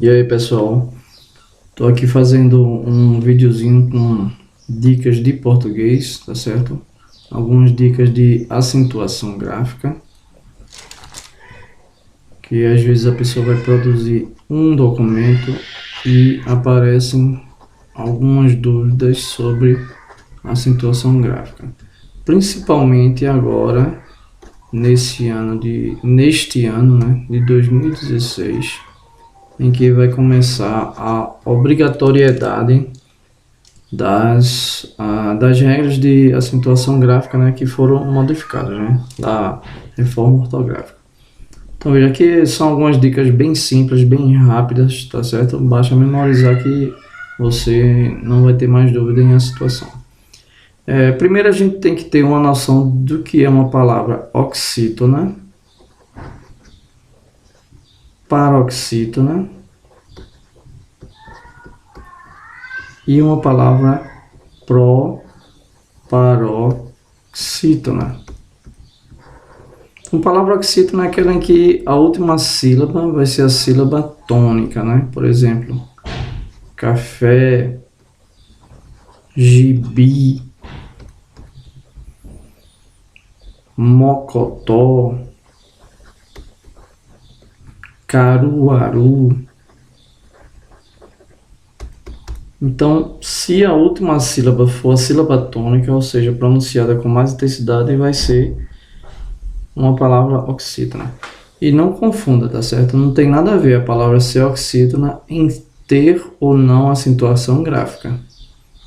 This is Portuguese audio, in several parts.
E aí, pessoal, tô aqui fazendo um videozinho com dicas de português, tá certo? Algumas dicas de acentuação gráfica, que às vezes a pessoa vai produzir um documento e aparecem algumas dúvidas sobre acentuação gráfica, principalmente agora neste ano, né, de 2016, em que vai começar a obrigatoriedade das regras de acentuação gráfica, né, que foram modificadas, né, da reforma ortográfica. Então veja que são algumas dicas bem simples, bem rápidas, tá certo? Basta memorizar que você não vai ter mais dúvida em a situação. Primeiro a gente tem que ter uma noção do que é uma palavra oxítona, paroxítona e uma palavra proparoxítona. Uma palavra oxítona é aquela em que a última sílaba vai ser a sílaba tônica, né? Por exemplo, café, gibi, mocotó, caruaru. Então, se a última sílaba for a sílaba tônica, ou seja, pronunciada com mais intensidade, vai ser uma palavra oxítona. E não confunda, tá certo? Não tem nada a ver a palavra ser oxítona em ter ou não acentuação gráfica.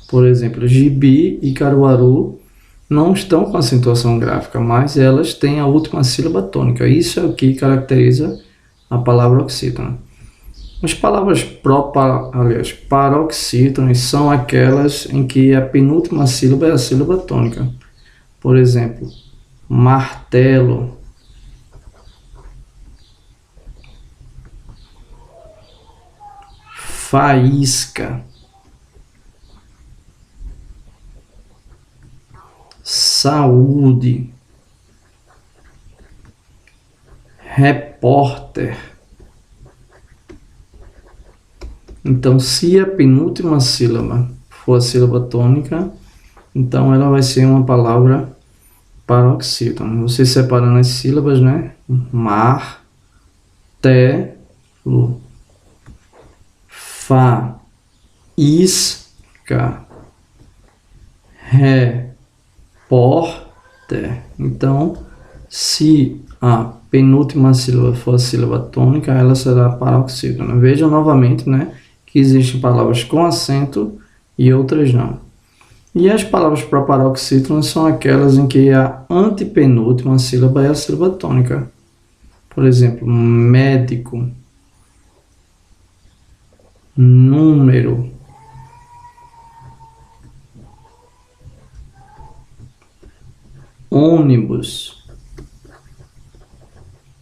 Por exemplo, gibi e caruaru não estão com acentuação gráfica, mas elas têm a última sílaba tônica. Isso é o que caracteriza a palavra oxítona. As palavras paroxítonas são aquelas em que a penúltima sílaba é a sílaba tônica. Por exemplo, martelo, faísca, saúde, repórter. Então, se a penúltima sílaba for a sílaba tônica, então ela vai ser uma palavra paroxítona. Você separando as sílabas, né? Mar, te, lu, fa, isca, repórter. Então, se a penúltima sílaba for a sílaba tônica, ela será paroxítona. Veja novamente, né, que existem palavras com acento e outras não. E as palavras proparoxítonas são aquelas em que a antepenúltima sílaba é a sílaba tônica. Por exemplo, médico, número, ônibus.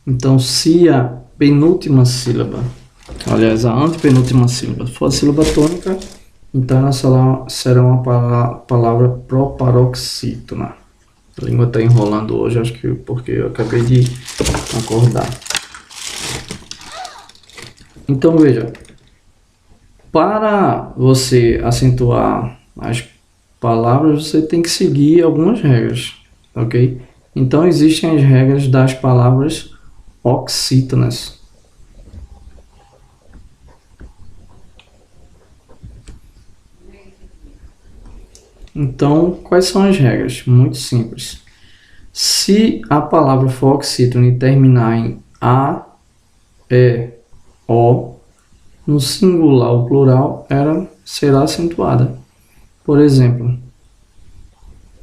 Então, se a penúltima sílaba, aliás, a antepenúltima sílaba for a sílaba tônica, então ela será uma palavra proparoxítona. A língua está enrolando hoje, acho que porque eu acabei de acordar. Então, veja, para você acentuar as palavras, você tem que seguir algumas regras, ok? Então, existem as regras das palavras oxítonas. Então, quais são as regras? Muito simples. Se a palavra for oxítona e terminar em A, E, O, no singular ou plural, ela será acentuada. Por exemplo,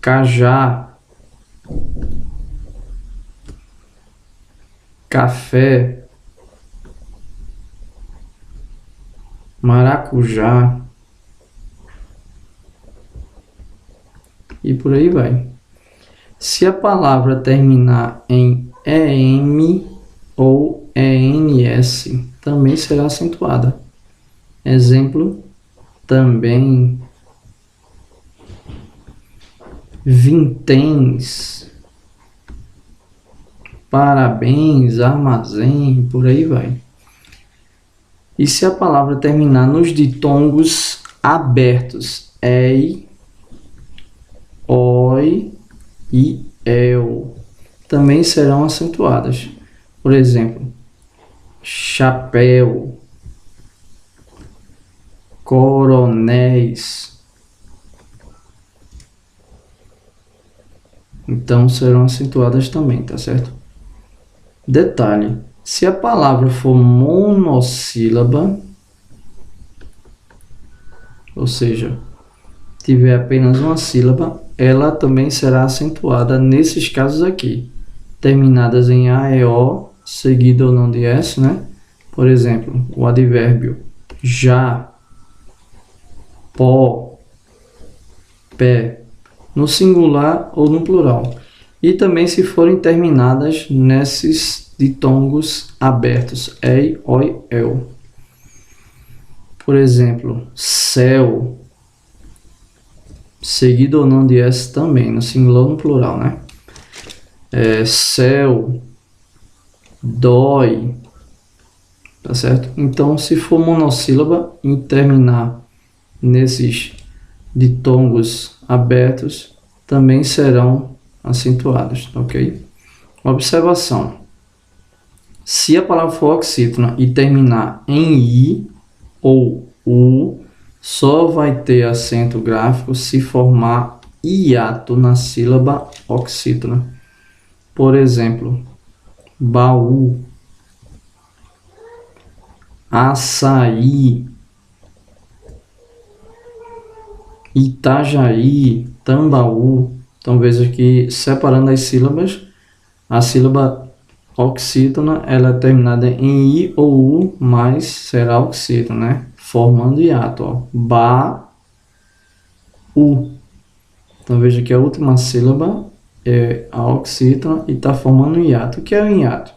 cajá, café, maracujá e por aí vai. Se a palavra terminar em EM ou ENS, também será acentuada. Exemplo, também, vinténs, parabéns, armazém, por aí vai. E se a palavra terminar nos ditongos abertos, ei, oi e eu, também serão acentuadas. Por exemplo, chapéu, coronéis. Então serão acentuadas também, tá certo? Detalhe: se a palavra for monossílaba, ou seja, tiver apenas uma sílaba, ela também será acentuada nesses casos aqui, terminadas em A e O, seguido ou não de S, né? Por exemplo, o advérbio já, pó, pé, no singular ou no plural. E também se forem terminadas nesses ditongos abertos, ei, oi, eu. Por exemplo, céu, seguido ou não de S também, no singular ou no plural, né? Céu, dói, tá certo? Então, se for monossílaba e terminar nesses ditongos abertos, também serão acentuados, ok? Observação: se a palavra for oxítona e terminar em I ou U, só vai ter acento gráfico se formar hiato na sílaba oxítona. Por exemplo, baú, açaí, Itajaí, Tambaú. Então veja que separando as sílabas, a sílaba oxítona ela é terminada em I ou U, mas será oxítona, né? Formando hiato, ó. Ba, U. Então veja que a última sílaba é a oxítona e está formando um hiato. O que é o hiato?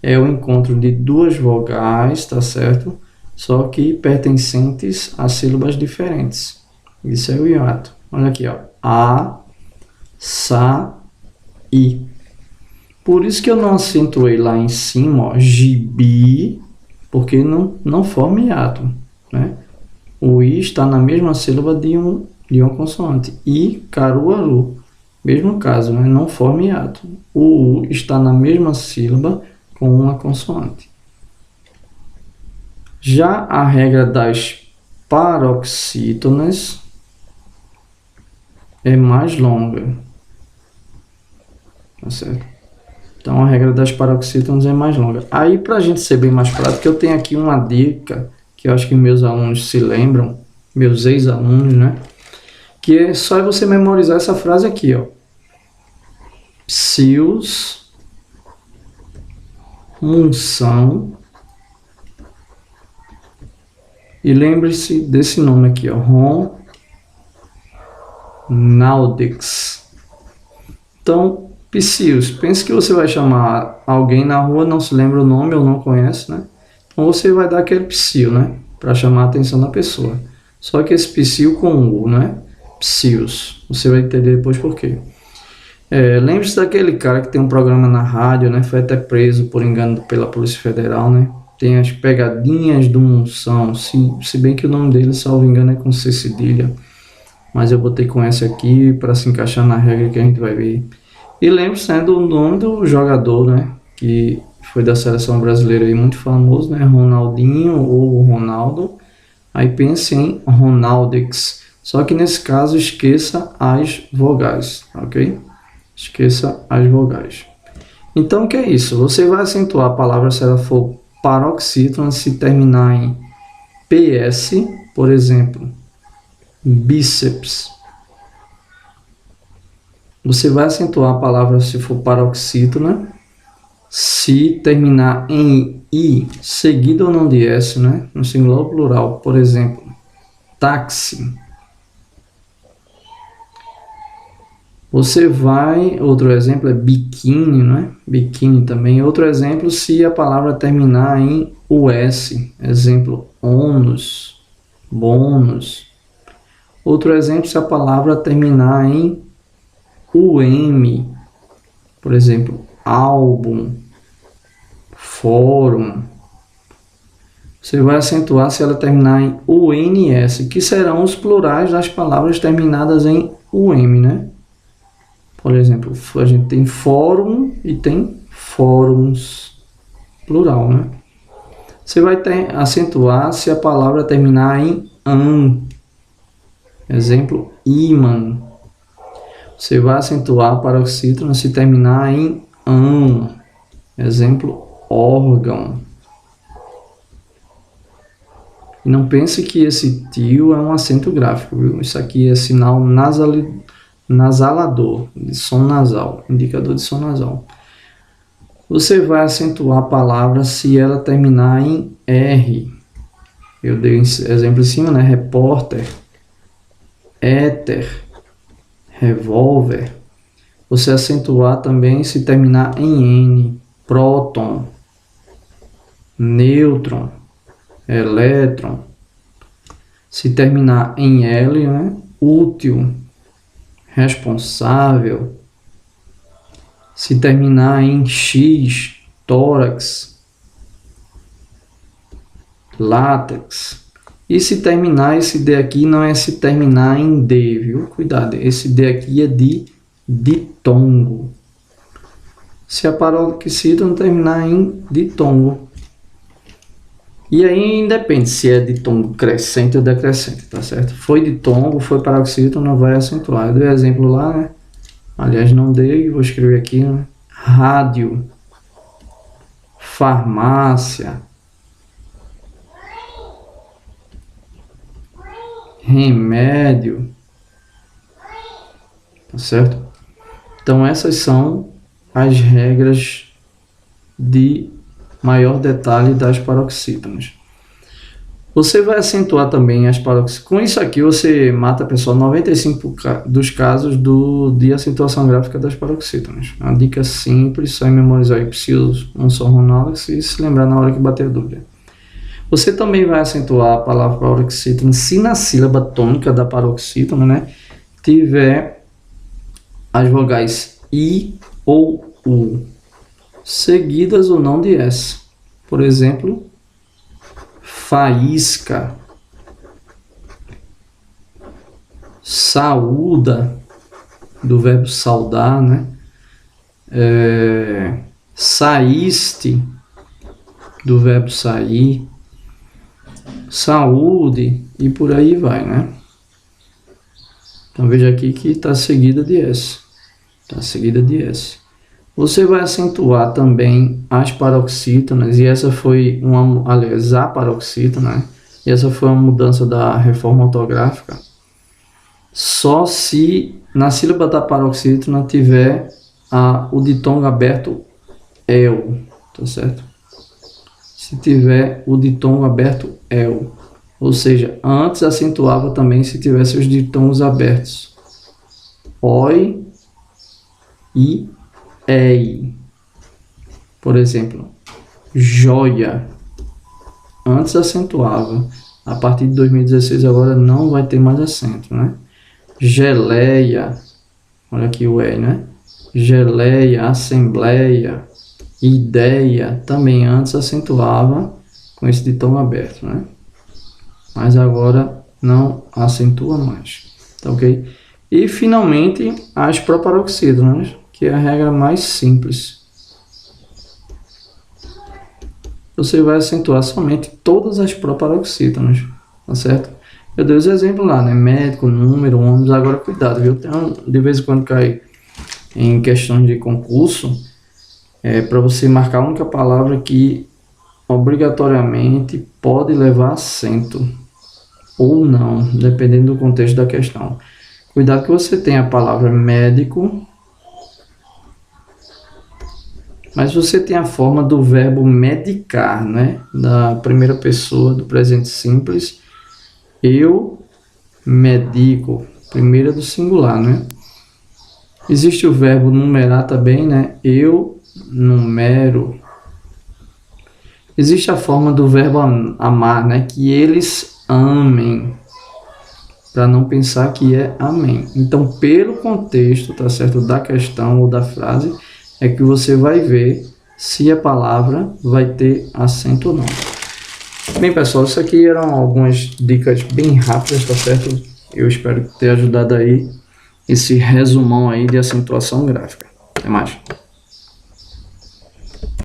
É o encontro de duas vogais, tá certo? Só que pertencentes a sílabas diferentes. Isso é o hiato. Olha aqui, ó. A, sa, i. Por isso que eu não acentuei lá em cima, ó, gibi, porque não forma hiato, né? O i está na mesma sílaba de uma consoante. I, caruaru. Mesmo caso, né? Não forma hiato. O u está na mesma sílaba com uma consoante. Já a regra das paroxítonas é mais longa, tá certo? Então a regra das paroxítonas é mais longa. Aí, para a gente ser bem mais prático, eu tenho aqui uma dica que eu acho que meus alunos se lembram, meus ex-alunos, né? Que é só você memorizar essa frase aqui, ó. Psius, munção. E lembre-se desse nome aqui, ó. Ronaldix. Então, Psius, pense que você vai chamar alguém na rua, não se lembra o nome ou não conhece, né? Então você vai dar aquele psiu, né? Para chamar a atenção da pessoa. Só que esse psiu com U, né? Psius. Você vai entender depois por quê. Lembre-se daquele cara que tem um programa na rádio, né? Foi até preso por engano pela Polícia Federal, né? Tem as pegadinhas do Munção. Se bem que o nome dele, salvo engano, é com C cedilha. Mas eu botei com S aqui para se encaixar na regra que a gente vai ver. E lembre-se, né, do nome do jogador, né, que foi da seleção brasileira aí, muito famoso, né, Ronaldinho ou Ronaldo. Aí pense em Ronaldix. Só que nesse caso esqueça as vogais, ok? Esqueça as vogais. Então o que é isso? Você vai acentuar a palavra se ela for paroxítona, se terminar em PS, por exemplo, bíceps. Você vai acentuar a palavra se for paroxítona, se terminar em I, seguido ou não de S, né? No singular ou plural. Por exemplo, táxi. Você vai, outro exemplo é biquíni, né? Biquíni também. Outro exemplo, se a palavra terminar em US. Exemplo, ônus, bônus. Outro exemplo, se a palavra terminar em UM, por exemplo, álbum, fórum. Você vai acentuar se ela terminar em UNS, que serão os plurais das palavras terminadas em UM, né? Por exemplo, a gente tem fórum e tem fóruns, plural, né? Você vai acentuar se a palavra terminar em AN. Exemplo, ímã. Você vai acentuar a paroxítona se terminar em AN. Exemplo, órgão. E não pense que esse tio é um acento gráfico, viu? Isso aqui é sinal nasalador, de som nasal, indicador de som nasal. Você vai acentuar a palavra se ela terminar em R. Eu dei exemplo em cima, né? Repórter, éter, revólver. Você acentuar também se terminar em N. Próton, nêutron, elétron. Se terminar em L, né? Útil, responsável. Se terminar em X, tórax, látex. E se terminar, esse D aqui não é se terminar em D, viu? Cuidado, esse D aqui é de ditongo. Se a paroxítona terminar em ditongo. E aí independe se é ditongo crescente ou decrescente, tá certo? Foi ditongo, foi paroxítona, vai acentuar. Eu dei exemplo lá, né? Aliás, não dei, vou escrever aqui, né? Rádio, farmácia, remédio, tá certo? Então essas são as regras de maior detalhe das paroxítonas. Você vai acentuar também as paroxítonas. Com isso aqui você mata, pessoal, 95% dos casos de acentuação gráfica das paroxítonas. Uma dica simples, só em memorizar aí psilos, um só Ronaldo, e se lembrar na hora que bater a dúvida. Você também vai acentuar a palavra paroxítona se na sílaba tônica da paroxítona, né, tiver as vogais I ou U, seguidas ou não de S. Por exemplo, faísca, saúda, do verbo saudar, né? Saíste, do verbo sair, saúde, e por aí vai, né? Então veja aqui que está seguida de S. Está seguida de S. Você vai acentuar também as paroxítonas, e essa foi aliás, a paroxítona, né? E essa foi uma mudança da reforma ortográfica. Só se na sílaba da paroxítona tiver o ditongo aberto EL, tá certo? Se tiver o ditongo aberto EL, ou seja, antes acentuava também se tivesse os ditongos abertos OI e EI. Por exemplo, joia, antes acentuava, a partir de 2016 agora não vai ter mais acento, né? Geleia, olha aqui o E, né? Geleia, assembleia, ideia, também antes acentuava com esse ditongo aberto, né? Mas agora não acentua mais, tá ok? E finalmente as proparoxítonas, né? Que é a regra mais simples. Você vai acentuar somente todas as proparoxítonas, tá certo? Eu dei os exemplos lá, né? Médico, número, ônibus. Agora cuidado, viu? De vez em quando cai em questões de concurso, para você marcar a única palavra que obrigatoriamente pode levar acento ou não, dependendo do contexto da questão. Cuidado que você tem a palavra médico, mas você tem a forma do verbo medicar, né? Da primeira pessoa do presente simples. Eu medico, primeira do singular, né? Existe o verbo numerar também, né? Eu numero. Existe a forma do verbo amar, né? Que eles amem, para não pensar que é amém. Então, pelo contexto, tá certo, da questão ou da frase, é que você vai ver se a palavra vai ter acento ou não. Bem, pessoal, isso aqui eram algumas dicas bem rápidas, tá certo? Eu espero ter ajudado aí esse resumão aí de acentuação gráfica. Até mais.